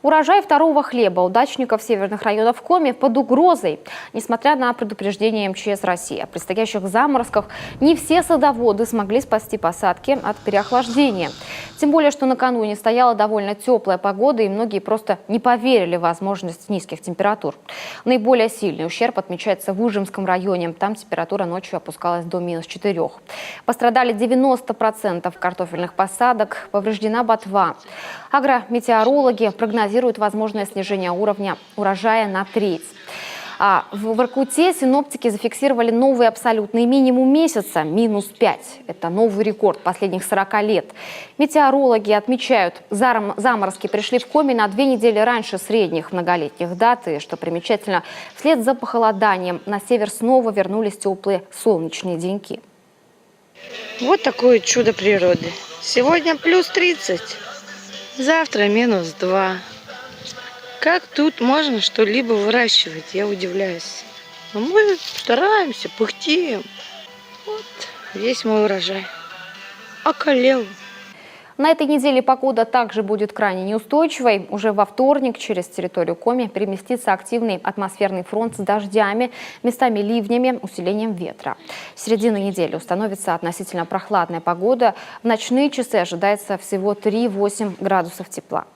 Урожай второго хлеба у дачников северных районов Коми под угрозой. Несмотря на предупреждение МЧС России о предстоящих заморозках, не все садоводы смогли спасти посадки от переохлаждения. Тем более, что накануне стояла довольно теплая погода, и многие просто не поверили в возможность низких температур. Наиболее сильный ущерб отмечается в Ужимском районе. Там температура ночью опускалась до -4. Пострадали 90% картофельных посадок, повреждена ботва. Агрометеорологи прогнозируют возможное снижение уровня урожая на треть. А в Воркуте синоптики зафиксировали новый абсолютный минимум месяца – -5. Это новый рекорд последних 40 лет. Метеорологи отмечают, заморозки пришли в Коми на 2 недели раньше средних многолетних дат. И, что примечательно, вслед за похолоданием на север снова вернулись теплые солнечные деньки. Вот такое чудо природы. Сегодня +30, завтра -2. Как тут можно что-либо выращивать, я удивляюсь. Но мы стараемся, пыхтеем. Вот весь мой урожай. Околел. На этой неделе погода также будет крайне неустойчивой. Уже во вторник через территорию Коми переместится активный атмосферный фронт с дождями, местами ливнями, усилением ветра. С середины недели установится относительно прохладная погода. В ночные часы ожидается всего 3-8 градусов тепла.